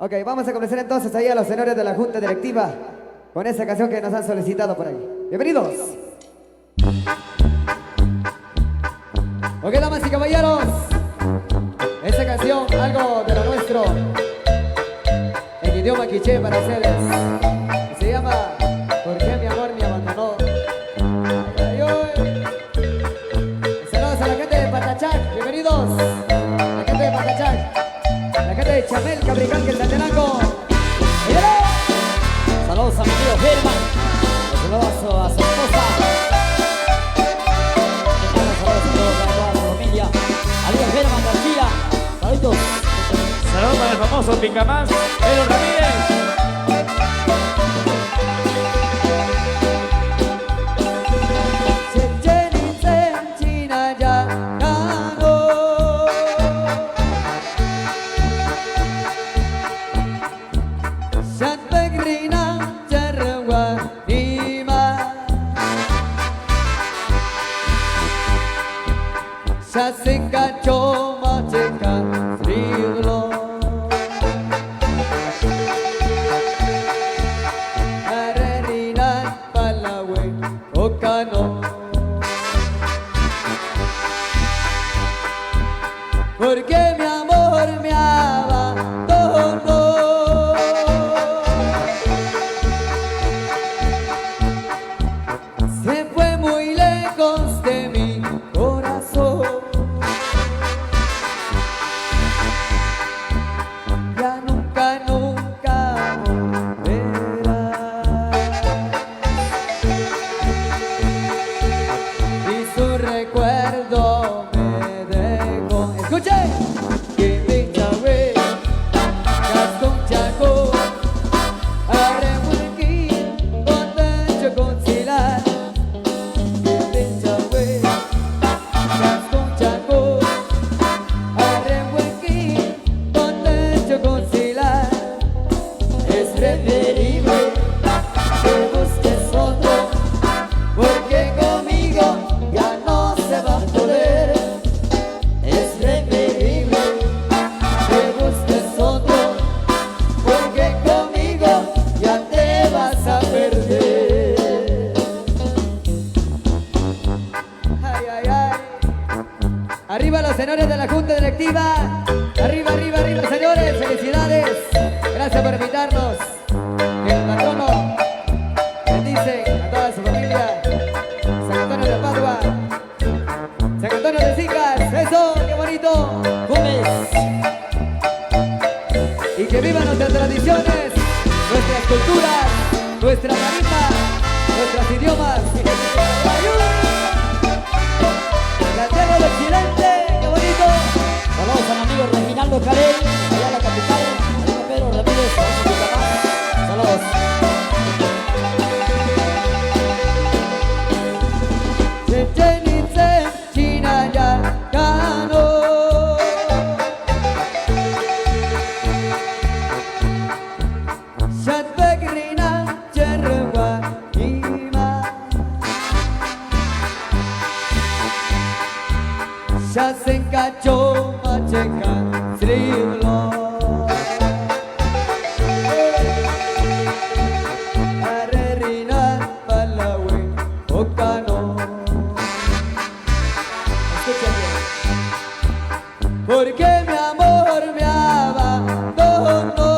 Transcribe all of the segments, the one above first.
Ok, vamos a comenzar entonces ahí a los señores de la Junta Directiva con esa canción que nos han solicitado por ahí. Bienvenidos. Ok, damas y caballeros, esta canción, algo de lo nuestro, en idioma quiché para ustedes, se llama ¿Por qué mi amor me abandonó? Ay, ay, ay. Saludos a la gente de Patachac, bienvenidos. La gente de Patachac, la gente de Chamel, Cabricán, que el Santenango. Saludos a mi amigo Germán. Saludos a su esposa. Saludos a toda su familia. Amigo Germán García. Saludos. Saludos para el famoso Pincamás, Pedro Ramírez. Sasika choma cheka friglo Arerina palawe okano Porque mi amor me abandonó. Se fue muy lejos de mi corazón. Ya nunca, nunca volverá. Y su recuerdo me dejó. ¡Escuche! Que me chavé, Gastón Chaco, Arremuequi, Botancho con Silar. Que me chavé, Gastón Chaco, Arremuequi, Botancho con Silar. Es preferible que busques otro, porque conmigo ya no se va a poder. Es preferible que busques otro, porque conmigo ya te vas a perder. Ay, ay, ay. Arriba los señores de la Junta Directiva. Arriba, arriba, arriba, señores. Felicidades. Gracias por invitarnos. El patrono bendice a toda su familia. San Antonio de Padua, San Antonio de Sicas. Eso, qué bonito. Gómez. Y que vivan nuestras tradiciones, nuestras culturas, nuestra marimba, nuestros idiomas. La tierra del occidente, qué bonito. Saludos a mi amigo Reginaldo Carey. Allá en la capital. Amigo Pedro Ramírez. Saludos. Chechen China ya ganó. Shatbagrina Cherwa Ima Shasenka Choma Cheka Srivlo Arerina Palawe Okano. Escucha bien. Porque mi amor me abandonó.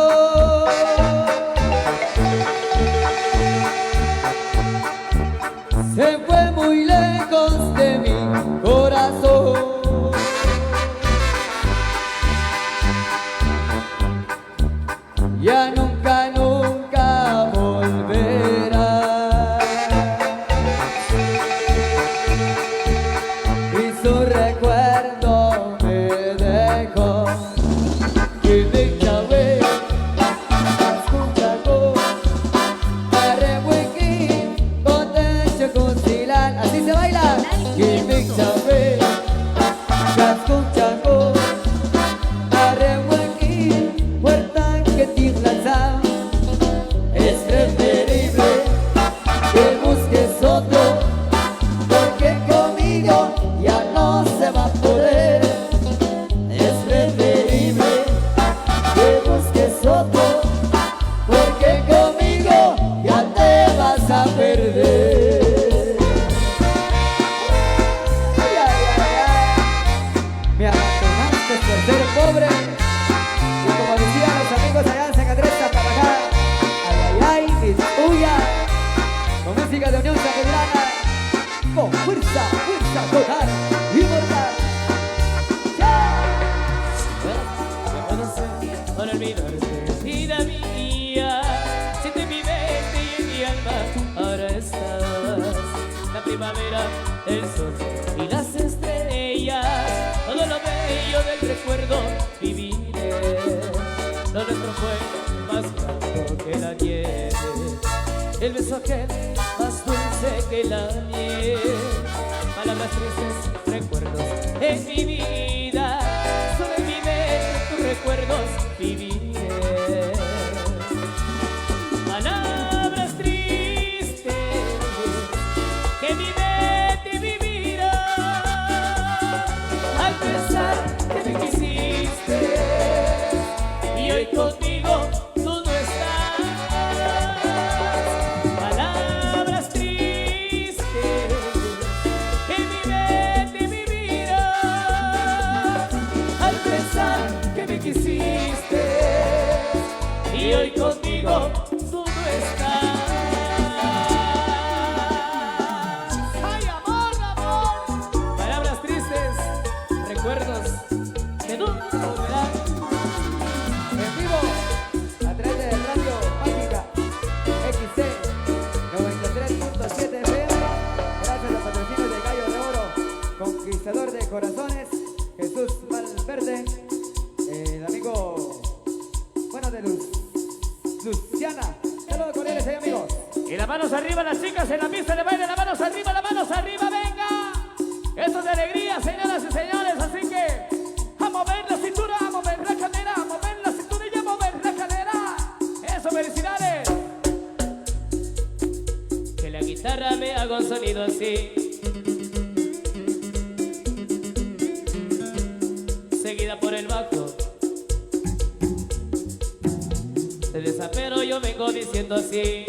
Se fue muy lejos de mi corazón. Ya nunca, nunca volverá. Y su recuerdo me dejó. Que me chavé, Escuchaco, Arremuequi, Botancho con Silar. Así se baila. Que me chavé, Escuchaco, Arremuequi, Puerta que te lanza. vida mía. Siente mi mente y en mi alma, ahora estás. La primavera, el sol y las estrellas, todo lo bello del recuerdo viviré. Lo nuestro fue más blanco que la nieve, el beso aquel más dulce que la miel. Palabras tristes, recuerdos en mi vida, solo en mi mente tus recuerdos viviré. Palabras tristes que mi mente vivirá, al pensar que me quisiste y hoy contigo tú no estás. Palabras tristes que mi mente vivirá, al pensar que me quisiste y hoy contigo tú no estás. ¡Ay, amor, amor! Palabras tristes, recuerdos que nunca volverán. En vivo, a través de Radio Mágica XC 93.7 FM, gracias a los patrocinios de Gallo de Oro, Conquistador de Corazones, Jesús Valverde, el amigo, bueno, de Luciana. Saludos cordiales ahí, amigos. Y las manos arriba, las chicas en la pista de baile, las manos arriba, venga. Esto es de alegría, señoras y señores, así que a mover la cintura, a mover la cadera, a mover la cintura y a mover la cadera. Eso, felicidades. Que la guitarra me haga un sonido así, seguida por el bajo. De desapero yo vengo diciendo así,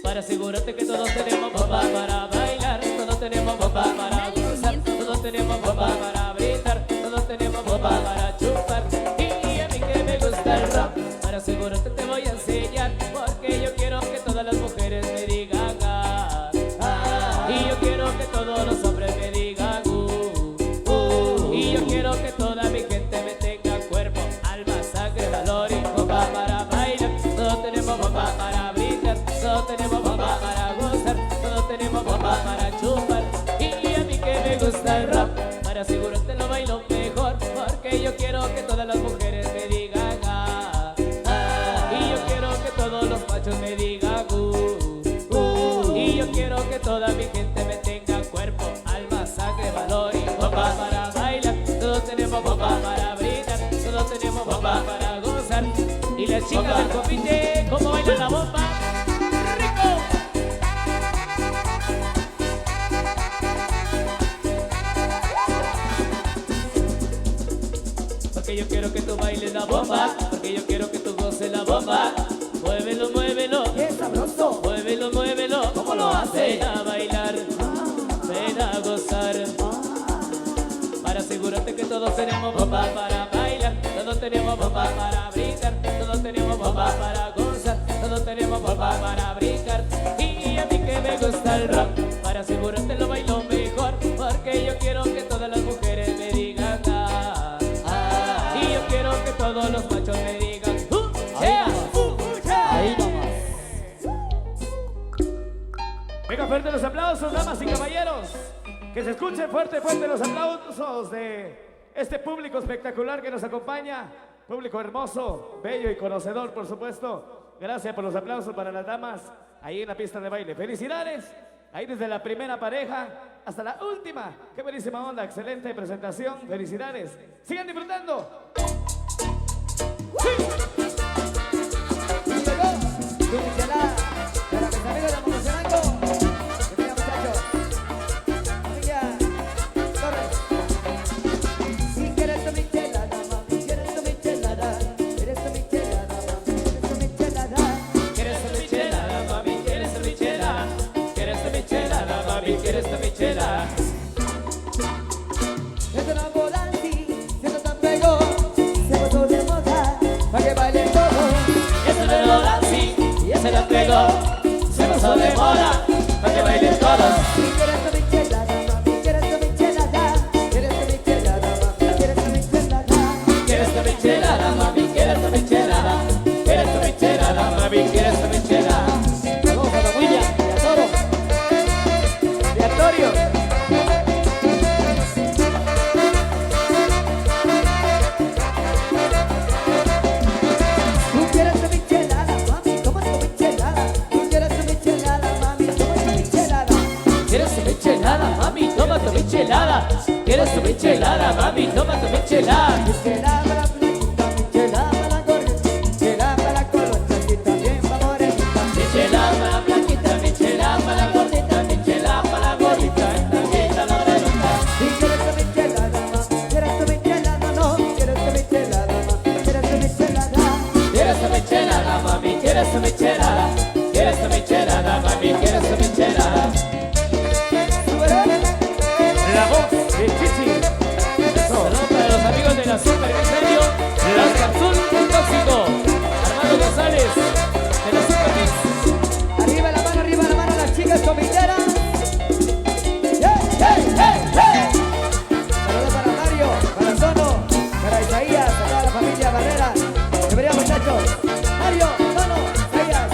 para asegurarte que todos tenemos bomba para bailar, todos tenemos bomba para gozar, todos tenemos bomba para brindar, todos tenemos bomba para chupar. Y a mí que me gusta el rap, para asegurarte te voy a enseñar, porque yo quiero que todas las mujeres me digan ah, ah, y yo quiero que todos los hombres me digan y yo quiero que toda mi gente me tenga cuerpo, alma, sangre, valor y bomba para bailar. Todos tenemos bomba para brindar, todos tenemos bomba para gozar, todos tenemos bomba para chupar. Y a mí que me gusta el rap, para asegurarte lo bailo mejor, porque yo quiero que todas las mujeres me digan ah, ah, y yo quiero que todos los machos me digan y yo quiero que toda mi gente me tenga cuerpo, alma, sangre, valor y bomba para bailar. Todos tenemos bomba para brindar, todos tenemos bomba para gozar. Y las chicas del comité, ¿cómo bailan la bomba? ¡Rico! Porque yo quiero que tú bailes la bomba, porque yo quiero que tú goces la bomba. Muévelo, muévelo, ¡Qué sabroso! muévelo, muévelo. ¿Cómo lo hace? Ven a bailar, ven a gozar, para asegurarte que todos tenemos bomba para bailar, todos tenemos bomba para brindar, todos tenemos bomba para gozar, todos tenemos bomba para brincar. Y a mí que me gusta el rap, para asegurarte lo bailo mejor, porque yo quiero que todas las mujeres me digan ah, ah, y yo quiero que todos los machos me digan yeah, yeah. Ahí vamos. Venga, fuerte los aplausos, damas y caballeros. Que se escuchen fuerte, fuerte los aplausos de este público espectacular que nos acompaña. Público hermoso, bello y conocedor, por supuesto. Gracias por los aplausos para las damas ahí en la pista de baile. ¡Felicidades! Ahí desde la primera pareja hasta la última. ¡Qué buenísima onda! Excelente presentación. ¡Felicidades! ¡Sigan disfrutando! Y llegó tu michelada para mis amigos de Mocoserango. Que venga, muchachos. Familia Torres. Si quieres tu michelada, mami, quieres tu michelada. Eres tu michelada, mami, eres tu michelada. ¿Quieres tu michelada, mami? ¿Quieres tu michelada? ¿Quieres tu michelada, mami? ¿Quieres tu michelada? Es una boda así, siendo tan pegó, se puso de moda, pa' que bailen todos. Es una boda así, y se la pegó, se pasó de moda, para que bailen todos. Si quieres tu michelada, mami, quieres tu michelada. Quieres tu michelada, mami, quieres tu michelada. ¿Quieres tu michelada, mami? ¿Quieres tu michelada? michelada, mami, toma tu michelada. Michelada para la flaquita, michelada para la gordita, michelada para la colocha y también para morenita. Michelada para la blanquita, michelada para la gordita, michelada para la gordita, y también la morenita. Si quieres tu michelada, ma, quieres tu michelada, no, quieres tu michelada, ma, quieres tu michelada. ¿Quieres tu michelada, mami? ¿Quieres tu michelada? ¿Quieres tu michelada, mami? ¿Quieres tu michelada? La voz de Chichi. Saludos para los amigos de la Super Misterio, las Capsul un tóxico, Armando González, de la Super Mix. Arriba la mano, las chicas comiteras. Saludos para Mario, para Sono, para Isaías, para toda la familia Barrera. Bienvenidos muchachos. Mario, Sono, Isaías.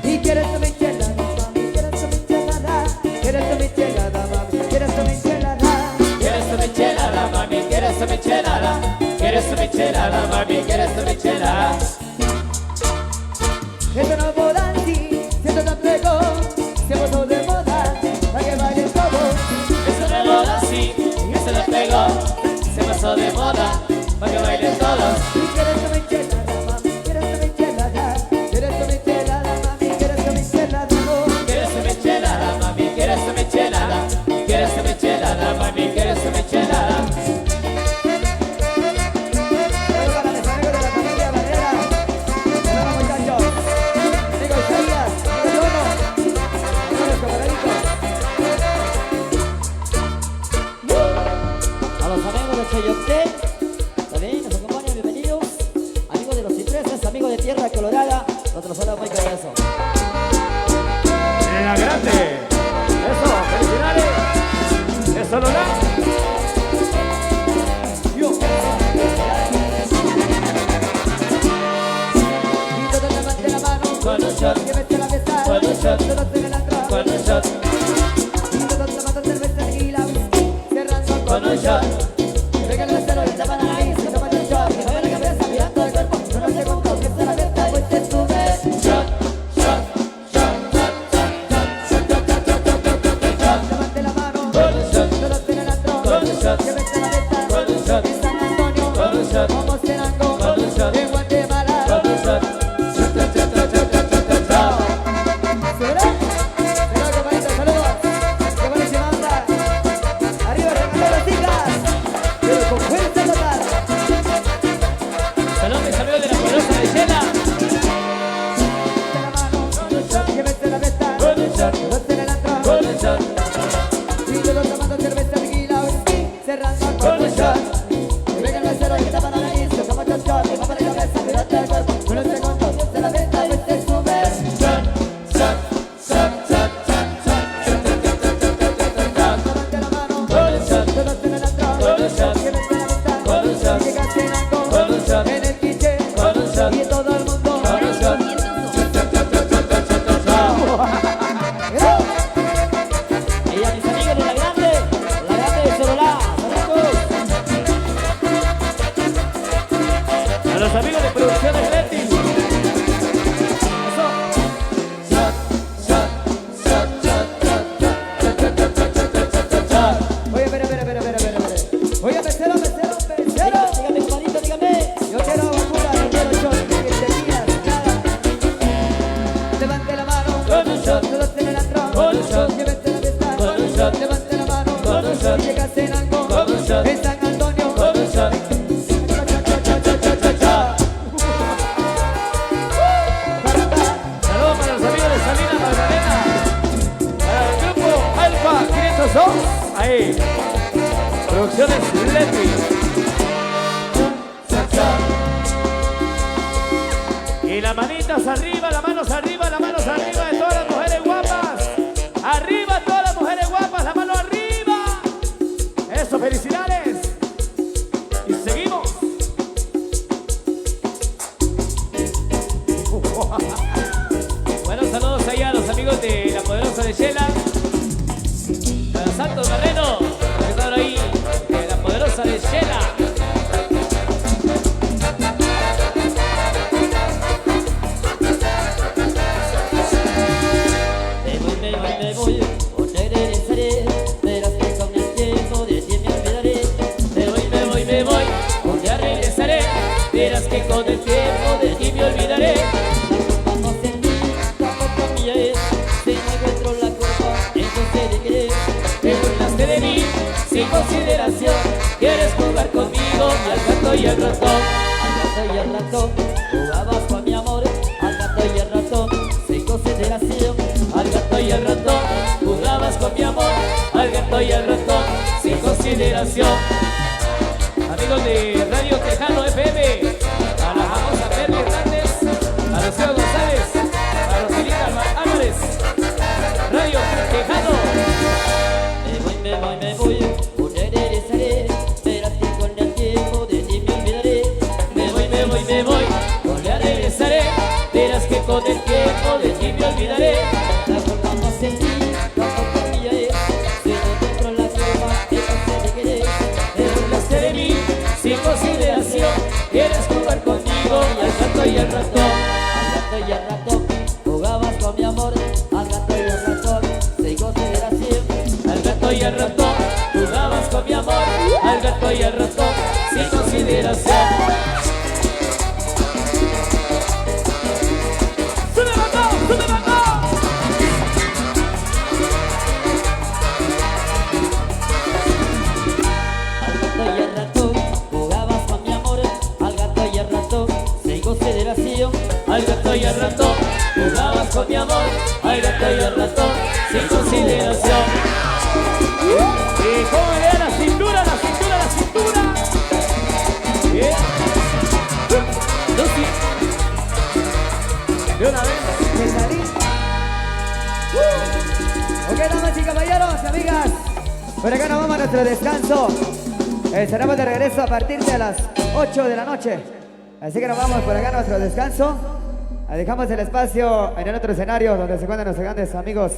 Y quieres tu michelada, mami, quieres tu michelada. Quieres tu michelada, mami, quieres tu michelada. ¿Quieres tu michelada, mami? ¿Quieres tu michelada? ¿Quieres tu michelada, mami? ¿Quieres tu michelada? Esto no es moda, sí, siento tan pego, se puso de moda, para que bailen todos. Eso de moda, sí, eso lo pegó, se pasó de moda, para que bailen todos. Y quieres tu michelada, mami, quieres tu michelada. Quieres tu michelada, mami, quieres tu michelada, no. ¿Quieres tu michelada, mami? ¿Quieres tu michelada? ¿Quieres tu michelada, mami? ¿Quieres tu michelada? Saludos para los amigos de la familia Barrera. Saludos muchachos. Amigo Isaías, amigo Tono, amigos camaraditos. A los amigos de Chayote, también nos acompañan, bienvenidos. Amigos de los Cipreses, amigos de Tierra Colorada, nosotros saludos muy cariñosos. La grande. Eso, felicidades. Eso lo da. Y todos levanten la mano, Con un shot, que vete la mesa, con un shot, todos en el antro. con un shot, Y todos tomando cerveza y la whisky, cerrando con un shot. Venga el mesero y tapa la nariz, se toma el shot, que mueve la cabeza mirando el cuerpo, con unos segundos que se la meta, pues te sube. Shot, shot, shot, shot, shot, shot, shot, shot, shot, shot, shot, shot. Levante la mano, Con un shot, todos en el antro, con un shot, que vete la meta, con un shot, en San Antonio, con un shot, como Serango, con un shot, en Guatemala. con un shot. Shot, shot, shot, shot, shot, shot, shot, shot. ¿Será? Saludos, compañitos, saludos. Qué buenísima onda. Arriba, regalando las chicas, pero con fuerza total. Saludos mis amigos de la poderosa de Shela. De la mano, que vete la meta, Con un shot, todos en el antro. con un shot, Y todos tomando cerveza, tequila, whisky, cerrando con un shot. Y venga el mesero y que tapa la nariz, se toma el shot, que tapa la cabeza, mirate el cuerpo, unos segundos, se la meta, pues te sube. shot, shot, shot, shot, shot, shot, shot, shot, shot, shot, shot, shot. Levante la mano, Con un shot, todos en el antro. con un shot, Que vete la meta, con un shot, llega cenando, con un shot, en el kitchen, con un shot, y todo el mundo. con un shot. Shot, shot, shot, shot, shot, shot, shot, shot. Y a mis amigos de la grande de Sololá, saludos. A los amigos de Producciones Leti. Eso. Shot, shot, shot, shot, shot, shot, shot, shot, shot, shot, shot, shot, shot. Oye, espera. Oye, mesero. Dígame, compadrito, dígame. Yo quiero vacuna, no quiero shot, ni tequila, nada. Levante la mano, Con un shot, todos en el antro. con un shot, Que vete la mesa, con un shot, levante la mano, con un shot, y llega cenando, con un shot, en San Antonio. con un shot. Shot, shot, shot, shot, shot, shot, shot. Saludos para los amigos de Salina Magdalena. Para el grupo Alfa 502. Ahí. Producciones Leti. Shot, shot. Y las manitas arriba, las manos arriba, las manos arriba de todas las mujeres guapas. Arriba todas las mujeres guapas, la mano arriba. Eso, felicidades. Y seguimos. Bueno, saludos ahí a los amigos de la poderosa de Shela. A Santos Barreno, que están ahí, de la poderosa de Shela. Me voy, donde regresaré, verás que verás que con el tiempo de ti me olvidaré. La culpa no es de ti, tampoco mía es. Si no encuentro la culpa, entonces de qué. Te burlaste de mí sin consideración. Quieres jugar conmigo al gato y al ratón. Al gato y al ratón, jugabas con mi amor. Al gato y al ratón, sin consideración. Al gato y al ratón, jugabas con mi amor. Al gato y al ratón, sin consideración. Amigos de Radio Tejano FM, a la famosa Perla Hernández, a Rocío González, a Roselita Álvarez, Radio Tejano. Me voy, un regresaré. Verás que con el tiempo de ti me olvidaré. Me voy, no le regresaré. Verás que con el tiempo de ti me olvidaré. La culpa no es de ti, tampoco mía es. Si no encuentro la culpa, entonces de qué. Te burlaste de mí sin consideración. Quieres jugar conmigo y al gato y al ratón. Al gato y al ratón, jugabas con mi amor. Al gato y al ratón, sin consideración. Al gato y al ratón, jugabas con mi amor. Al gato y al ratón, sin consideración. ¡Sube ratón! ¡Sube ratón! Al gato y al ratón, jugabas con mi amor. Al gato y al ratón, sin consideración. Al gato y al ratón, jugabas con mi amor. Al gato y al ratón, sin consideración. ¿Y cómo me ve la cintura, la cintura, la cintura? Bien. Lucy. De una vez. ¿Me salí? Ok, damas y caballeros, amigas, por acá nos vamos a nuestro descanso. Estaremos de regreso a partir de las 8 de la noche. Así que nos vamos por acá a nuestro descanso. Dejamos el espacio en el otro escenario donde se encuentran nuestros grandes amigos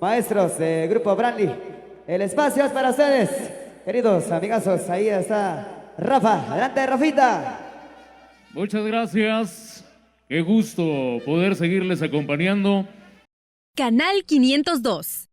maestros del grupo Brandy. El espacio es para ustedes, queridos amigazos. Ahí está Rafa. Adelante, Rafita. Muchas gracias. Qué gusto poder seguirles acompañando. Canal 502.